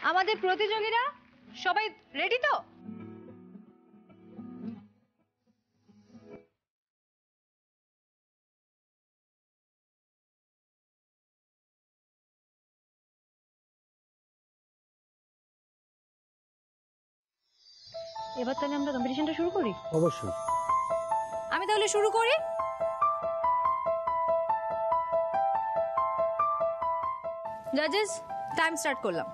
আমাদের প্রতিযোগীরা সবাই রেডি তো? এবার তাহলে আমরা কম্পিটিশনটা শুরু করি। অবশ্যই। আমি তাহলে শুরু করি। জাজেস, টাইম স্টার্ট করলাম।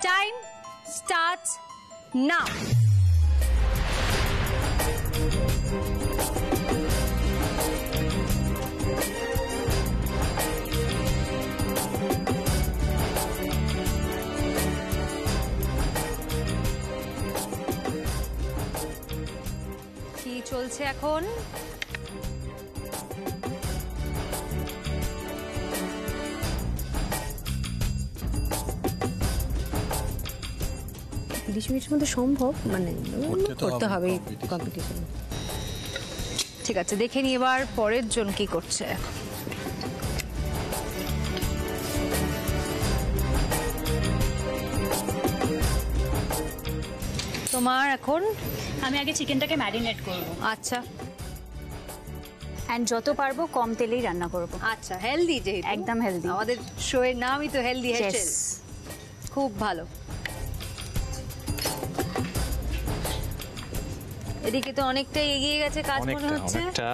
Time starts now. কি চলছে এখন? মিনিটের মধ্যে সম্ভব, মানে করতে হবে কম্পিটিশন। ঠিক আছে, দেখে নি এবার পরের জন কি করছে। তোমার এখন? আমি আগে চিকেনটাকে ম্যারিনেট করব। আচ্ছা। এন্ড যত পারবো কম তেলেই রান্না করব। আচ্ছা, হেলদি যেহেতু। একদম হেলদি, আমাদের শো এর নামই তো হেলদি হেলথ। খুব ভালো। এদিকে তো অনেকটাই এগিয়ে গেছে কাজ মনে হচ্ছে। অনেকটা।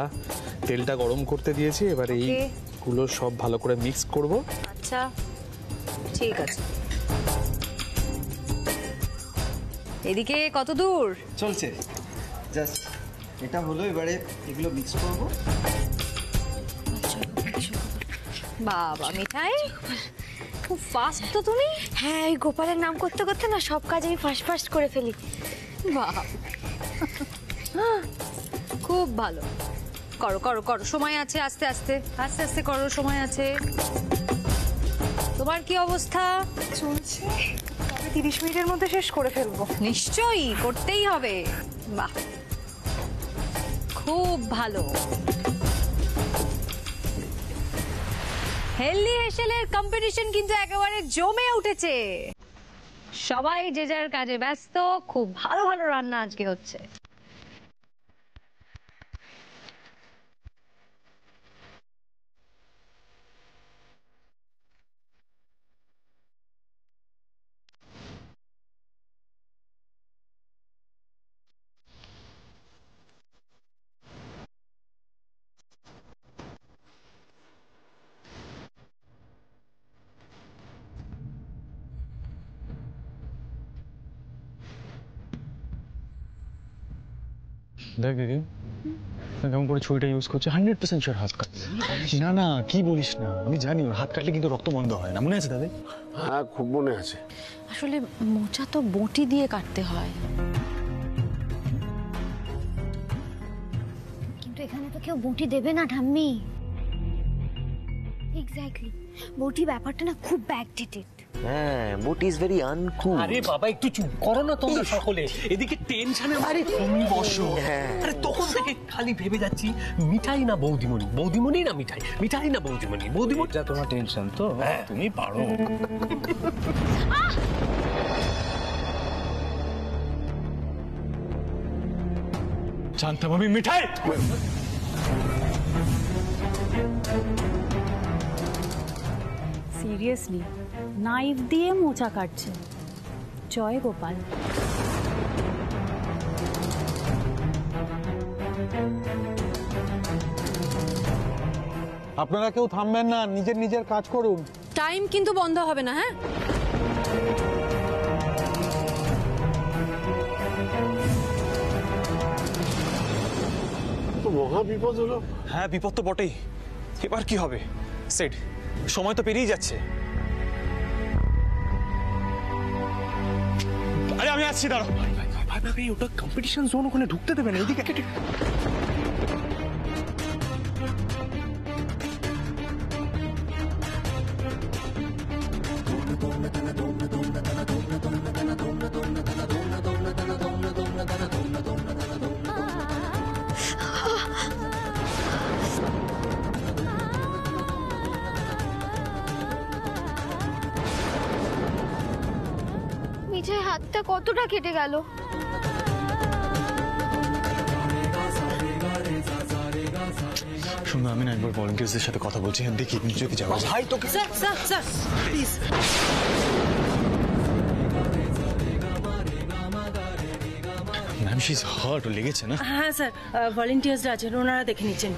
তেলটা গরম করতে দিয়েছি, এবার এইগুলো সব ভালো করে মিক্স করব। আচ্ছা, ঠিক আছে। এদিকে কত দূর চলছে? জাস্ট এটা হলো, এবারে এগুলো মিক্স করব। বাবা মিঠাই, খুব ফাস্ট তো তুমি। হ্যাঁ, এই গোপালের নাম করতে করতে না সব কাজ আমি ফাস্ট ফাস্ট করে ফেলি। বাহ, খুব ভালো। করো করো করো, সময় আছে। আস্তে আস্তে আস্তে আস্তে করো, সময় আছে। তোমার কি অবস্থা? চলছে, 30 মিনিটের মধ্যে শেষ করে ফেলবো। নিশ্চয়ই, করতেই হবে। বাহ, খুব ভালো। হেলদি হেসেলের কম্পিটিশন কিন্তু একেবারে জমে উঠেছে। সবাই যে যার কাজে ব্যস্ত। খুব ভালো ভালো রান্না আজকে হচ্ছে। দেখ দিদি, কেমন করে ছুরিটা ইউজ করছে। 100% শিওর হাত কাটছে। না না, কি বলিস না, আমি জানি ওর হাত কাটলে কিন্তু রক্ত বন্ধ হয় না। মনে আছে দাদা? হ্যাঁ, খুব মনে আছে। আসলে মোচা তো বটি দিয়ে কাটতে হয়। কিন্তু এখানে তো কেউ বটি দেবে না ঠাম্মি। এক্স্যাক্টলি, বটি ব্যাপারটা না খুব ব্যাকডেটেড। হ্যাঁ, বট ইজ ভেরি আনকুল। আরে বাবা, একটু চুপ করো না তোমরা সকলে। এদিকে টেনশনে। আরে তুমি বসো। আরে তখন থেকে খালি ভেবে যাচ্ছি মিঠাই না বৌদিমণি, বৌদিমণি না মিঠাই, মিঠাই না বৌদিমণি, বৌদিমণি। এটা তোমার টেনশন তো, তুমি পারো। জানতাম আমি মিঠাই। সিরিয়াসলি, নাইফ দিয়ে মোচা কাটছে। জয় গোপাল। আপনারা কেউ থামবেন না, নিজের নিজের কাজ করুন। টাইম কিন্তু বন্ধ হবে না, হ্যাঁ? তো মহা বিপদ হলো। হ্যাঁ, বিপদ তো বটেই। এবার কি হবে? সেট, সময় তো পেরিয়ে যাচ্ছে। আরে আমি আসছি, দাঁড়াও। ভাই ভাই ভাই ভাই, ওটা কম্পিটিশন জোন, ওখানে ঢুকতে দেবে না। এদিকে মিঠাই হাতটা কতটা কেটে গেল। শুনুন, আমি না একবার ভলেন্টিয়ার্সদের সাথে কথা বলছি, হ্যাঁ দেখি যদি যাওয়া যায়। ভাই তোকে sir sir sir please. Ma'am she is heart, লেগেছে না? হ্যাঁ স্যার, ভলেন্টিয়ার্সরা আছেন, ওনারা দেখে নিচ্ছেন।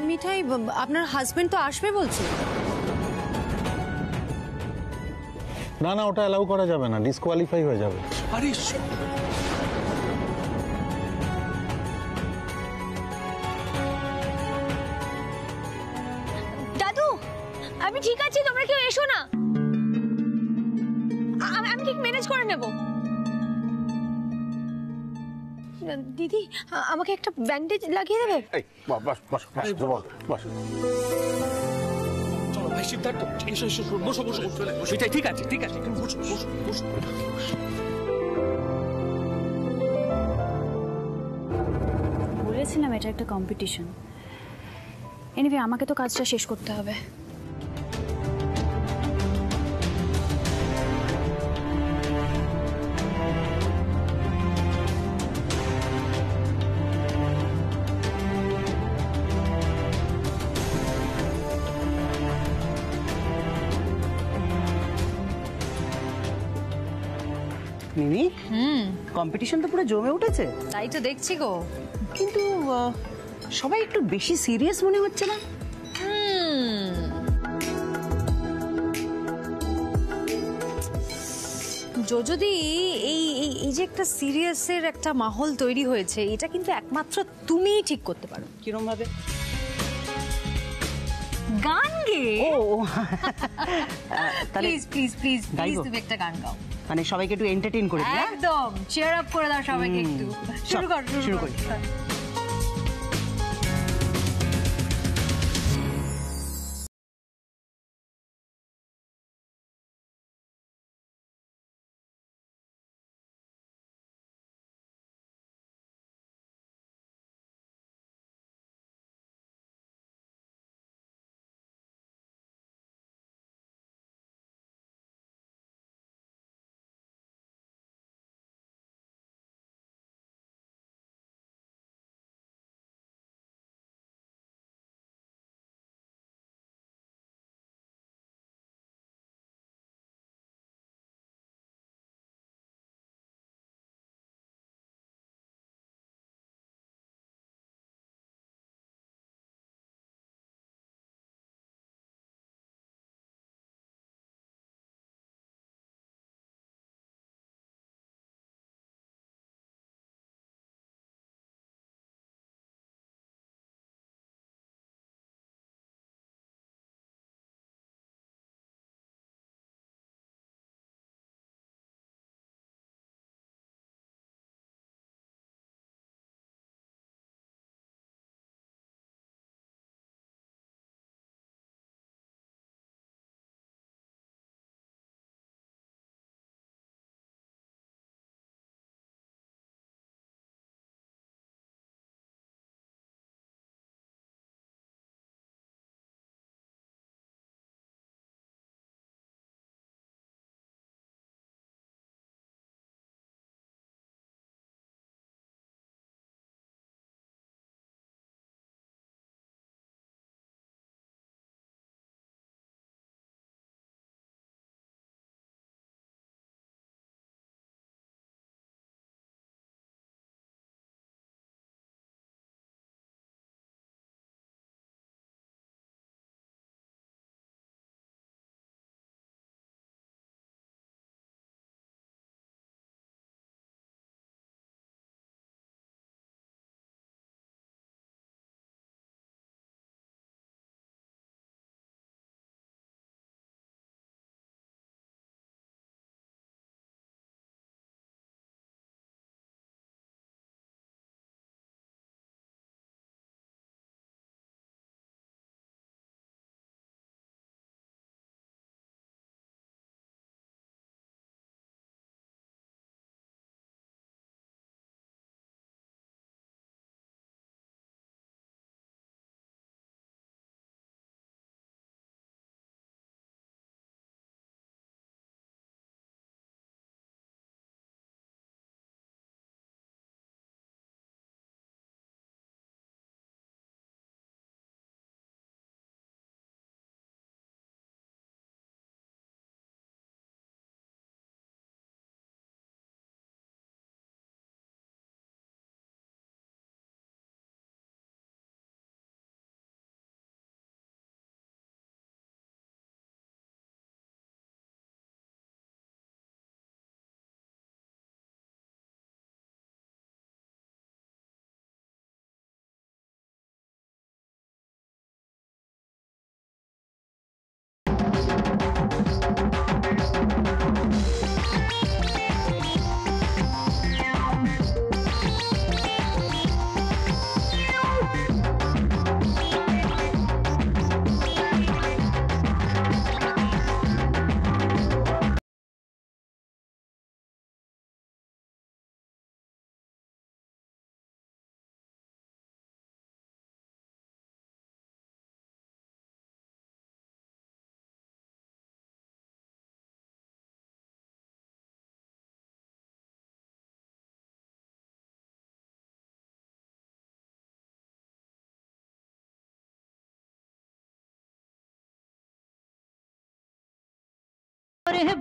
মিঠাই, আপনার হাজবেন্ড তো আসবে বলছে। না না, ওটা অ্যালাউ করা যাবে না, ডিসকোয়ালিফাই হয়ে যাবে। আরে দাদু আমি ঠিক আছি, তোমরা কেউ এসো না, আমি ঠিক ম্যানেজ করে নেব। দিদি আমাকে একটা ব্যান্ডেজ লাগিয়ে দেবে? এই বাস বাস বাস বাস। চলো ভাই সিদ্ধার্থ, এসো এসো, বসো বসো মিঠাই, ঠিক আছে ঠিক আছে, তুমি বসো বসো বসো। বলেছিলাম এটা একটা কম্পিটিশন। এনিওয়ে, আমাকে তো কাজটা শেষ করতে হবে। মিমি, কম্পিটিশন তো পুরো জমে উঠেছে, তাই তো দেখছি গো। কিন্তু সবাই একটু বেশি সিরিয়াস মনে হচ্ছে না? যদি এই এই যে একটা সিরিয়াসের একটা মাহল তৈরি হয়েছে, এটা কিন্তু একমাত্র তুমিই ঠিক করতে পারো। কিরম ভাবে? গান গেয়ে। ও তাহলে প্লিজ প্লিজ প্লিজ প্লিজ গাইবো? তুমি একটা গান গাও, মানে সবাইকে একটু এন্টারটেইন করে দিই। একদম চিয়ার আপ করে দাও সবাইকে একটু। শুরু কর, শুরু করি।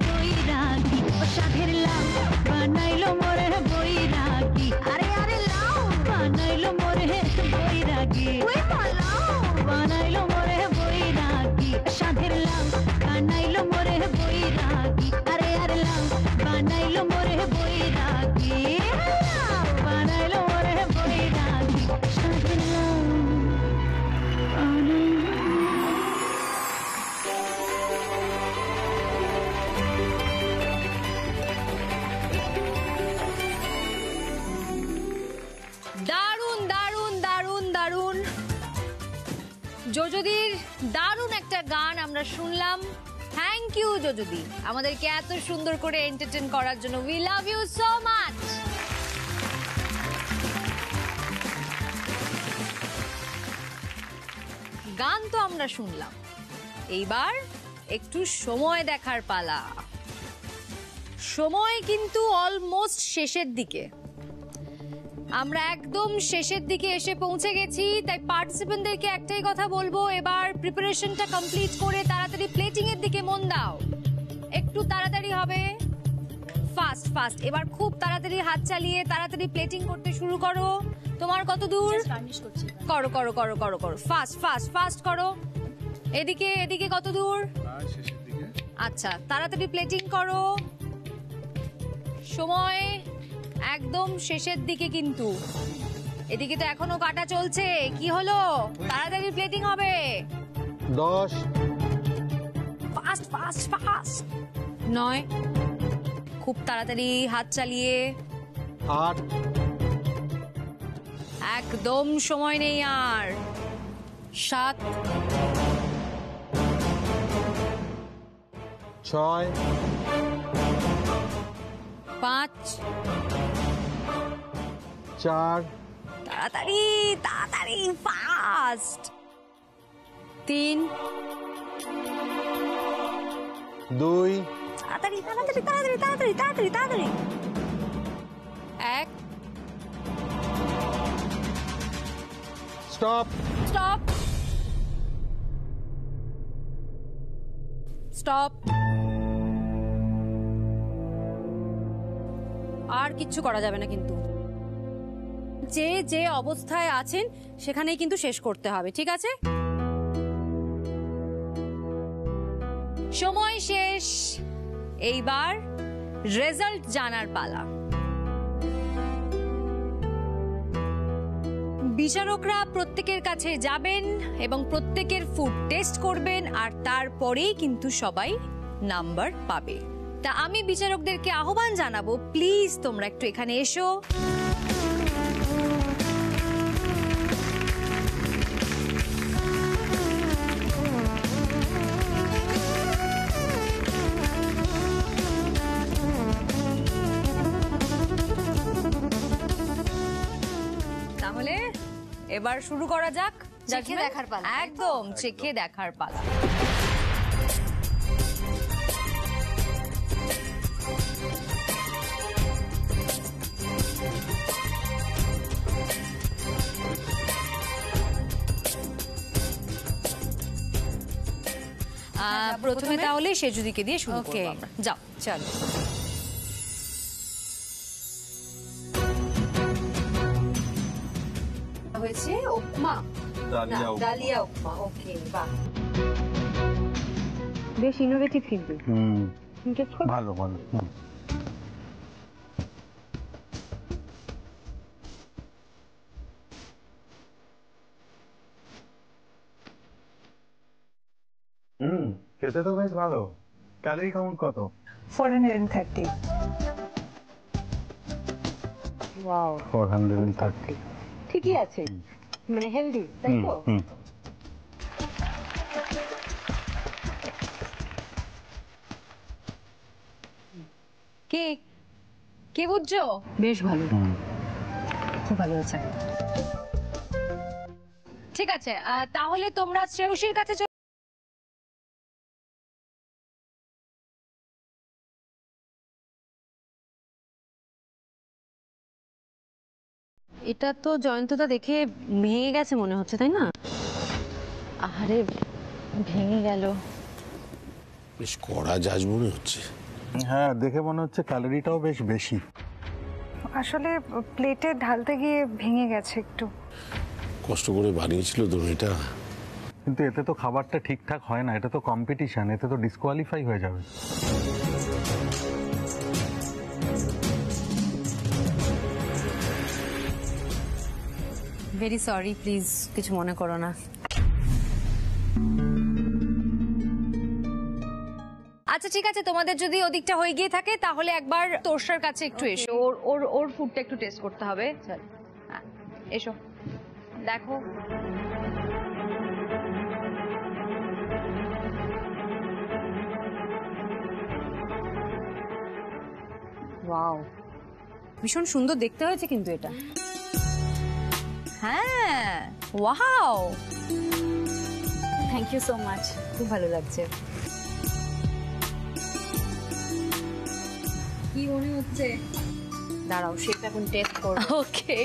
বৈরাগী ও সাধের লাউ বানাইলো মোরে বৈরাগী আরে আরে লাউ বানাইলো মোরে বৈরাগী ওই লাউ বানাইলো মোরে বৈরাগী সাধের লাউ বানাইলো মোরে বৈরাগী আরে আরে লাউ বানাইলো মোরে বৈরাগী লাউ বানাইলো মোরে বৈরাগী সাধের লাউ দারুণ দারুণ দারুণ দারুণ যোজদির দারুণ একটা গান আমরা শুনলাম। থ্যাংক ইউ যোজদি, আমাদেরকে এত সুন্দর করে এন্টারটেইন করার জন্য। We love you so much. গান তো আমরা শুনলাম, এইবার একটু সময় দেখার পালা। সময় কিন্তু অলমোস্ট শেষের দিকে, আমরা একদম শেষের দিকে এসে পৌঁছে গেছি। তাই পার্টিসিপেন্টদেরকে একটাই কথা বলবো, এবার প্রিপারেশনটা কমপ্লিট করে তাড়াতাড়ি প্লেটিং এর দিকে মন দাও। একটু তাড়াতাড়ি হবে, ফাস্ট ফাস্ট। এবার খুব তাড়াতাড়ি হাত চালিয়ে তাড়াতাড়ি প্লেটিং করতে শুরু করো। তোমার কত দূর? করো করো করো করো করো, ফাস্ট ফাস্ট ফাস্ট করো। এদিকে এদিকে কত দূর? আচ্ছা, তাড়াতাড়ি প্লেটিং করো। সময় একদম শেষের দিকে, কিন্তু এদিকে তো এখনো কাটা চলছে। কি হলো? তাড়াতাড়ি প্লেটিং হবে। 10 ফাস্ট ফাস্ট ফাস্ট। 9, খুব তাড়াতাড়ি হাত চালিয়ে। 8 একদম সময় নেই আর। 7, 6 5, 4 তাড়াতাড়ি তাড়াতাড়ি ফাস্ট। 3, 2 তাড়াতাড়ি তাড়াতাড়ি তাড়াতাড়ি তাড়াতাড়ি তাড়াতাড়ি তাড়াতাড়ি। 1, স্টপ স্টপ স্টপ। আর কিচ্ছু করা যাবে না কিন্তু, যে যে অবস্থায় আছেন সেখানেই কিন্তু শেষ করতে হবে, ঠিক আছে? সময় শেষ, এইবার রেজাল্ট জানার পালা। বিচারকরা প্রত্যেকের কাছে যাবেন এবং প্রত্যেকের ফুড টেস্ট করবেন, আর তারপরেই কিন্তু সবাই নাম্বার পাবে। তা আমি বিচারকদেরকে আহ্বান জানাবো, প্লিজ তোমরা একটু এখানে এসো। তাহলে এবার শুরু করা যাক। চেখে দেখার পালা। একদম চেখে দেখার পালা। প্রথমে তাহলে সেজুদিকে দিয়ে শুরু করব আমরা। যাও চলো। হয়েছে উপমা, ডালিয়া উপমা। ওকে, বাহ, বেশ ইনোভেটিভ কিন্তু। ভালো ভালো। খেতে তো বেশ ভালো। ক্যালোরি কাউন্ট কত? 430। ওয়াও, 430। ঠিকই আছে, মানে হেলদি, তাই তো? কে কে বুঝছো? বেশ ভালো, খুব ভালো আছে। ঠিক আছে, তাহলে তোমরা শ্রেয়সীর কাছে এটা তো জয়ন্তদা দেখে ভেঙে গেছে মনে হচ্ছে, তাই না? আরে ভেঙে গেল। বেশ কড়া জাজ মনে হচ্ছে। হ্যাঁ, দেখে মনে হচ্ছে ক্যালোরিটাও বেশ বেশি। আসলে প্লেটে ঢালতে গিয়ে ভেঙে গেছে একটু। কষ্ট করে বানিয়েছিল তো এটা। কিন্তু এতে তো খাবারটা ঠিকঠাক হয় না, এটা তো কম্পিটিশন, এতে তো ডিসকোয়ালিফাই হয়ে যাবে। ভেরি সরি, প্লিজ কিছু মনে করো না। আচ্ছা ঠিক আছে, তোমাদের যদি ওদিকটা হয়ে গিয়ে থাকে তাহলে একবার তোরসার কাছে একটু এসো, ওর ওর ওর ফুডটা একটু টেস্ট করতে হবে। চল এসো, দেখো। ওয়াও, ভীষণ সুন্দর দেখতে হয়েছে কিন্তু এটা। হ্যাঁ, wow, thank you so much, খুব ভালো লাগছে। কি মনে হচ্ছে? দাঁড়াও, সেটা এখন টেস্ট করব। ওকে,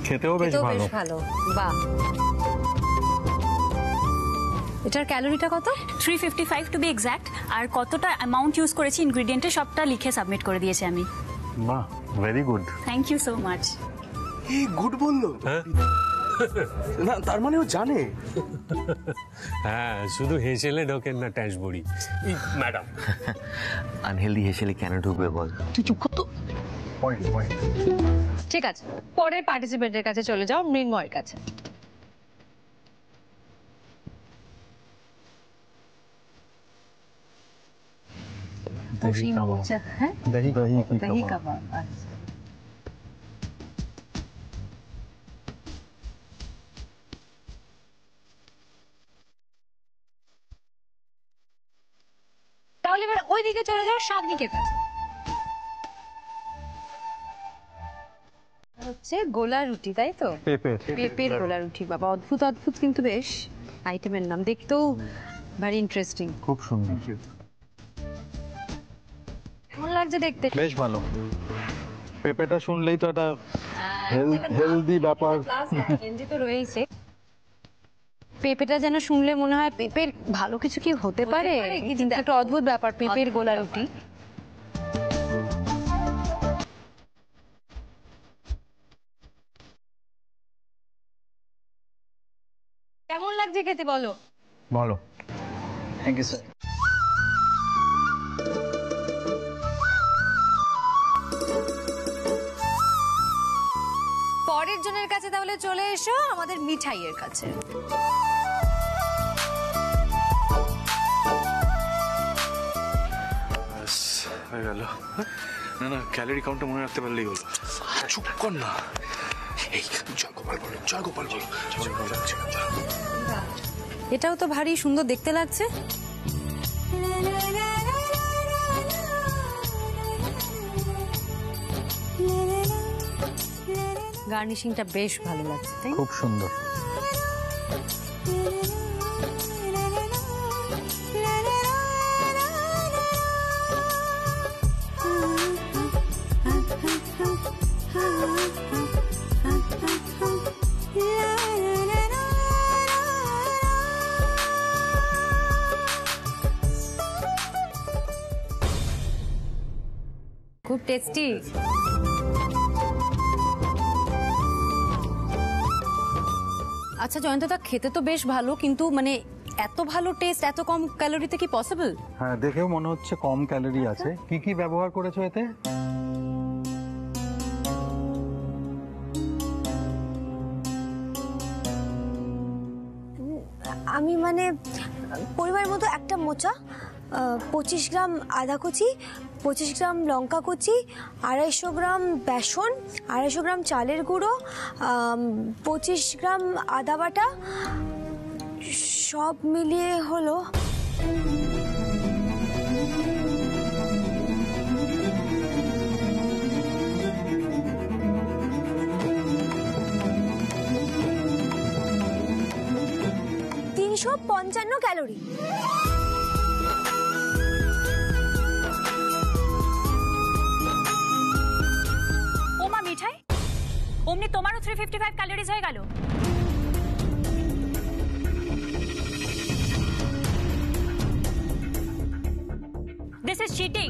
খেতেও বেশ ভালো। বাহ, এটার ক্যালোরিটা কত? 355 টু বি এক্স্যাক্ট। আর কতটা অ্যামাউন্ট ইউজ করেছি ইনগ্রেডিয়েন্টে সবটা লিখে সাবমিট করে দিয়েছি আমি। বাহ, very good. Thank you so much. এই গুড বললো? না, তার মানে ও জানে। হ্যাঁ, শুধু হেসেলে ঢোকেন না ট্যাঁশ বড়ি। ম্যাডাম, আনহেলদি হেসেলে কেন ঢুকবে বল? তুই চুপ কর তো। ঠিক আছে, পরের পার্টিসিপেন্টের কাছে চলে যাও, মৃন্ময়ের কাছে। দহি কাবাব। তাহলে এবার ওই দিকে চলে যাও, শাকনিকের কাছে। হচ্ছে গোলা রুটি, তাই তো? পেঁপের গোলা রুটি। বাবা, অদ্ভুত অদ্ভুত কিন্তু বেশ আইটেমের নাম, দেখতেও ভারী ইন্টারেস্টিং। খুব সুন্দর। কেমন লাগছে দেখতে? বেশ ভালো। পেঁপেটা শুনলেই তো একটা হেলদি ব্যাপার। হেলদি তো রয়েছে। পেঁপেটা যেন শুনলে মনে হয় পেঁপের ভালো কিছু কি হতে পারে, কিন্তু একটা অদ্ভুত ব্যাপার, পেঁপের গোলা রুটি। কেমন লাগছে খেতে বলো? ভালো। Thank you sir. পরের জনের কাছে তাহলে চলে এসো, আমাদের মিঠাইয়ের কাছে। হয়ে গেল। না না, ক্যালোরি কাউন্টটা মনে রাখতে পারলেই হলো। চুপ কর না। এই জয় গোপাল বলো, জয় গোপাল বলো। এটাও তো ভারী সুন্দর দেখতে লাগছে। গার্নিশিংটা বেশ ভালো লাগছে, তাই? খুব সুন্দর। খুব টেস্টি। আচ্ছা জয়ন্তদা, খেতে তো বেশ ভালো, কিন্তু মানে এত ভালো টেস্ট এত কম ক্যালোরিতে কি পসিবল? হ্যাঁ, দেখেও মনে হচ্ছে কম ক্যালোরি আছে। কি কি ব্যবহার করেছো এতে? আমি মানে পরিমাণ মতো একটা মোচা, 25 গ্রাম আদা কুচি, 25 গ্রাম লঙ্কা কুচি, 250 গ্রাম বেসন, 250 গ্রাম চালের গুঁড়ো, 25 গ্রাম আদা বাটা, সব মিলিয়ে হলো $355 ক্যালোরি। ওমা মিঠাই, অমনি তোমারও 355 ক্যালোরিজ হয়ে গেল। This is cheating.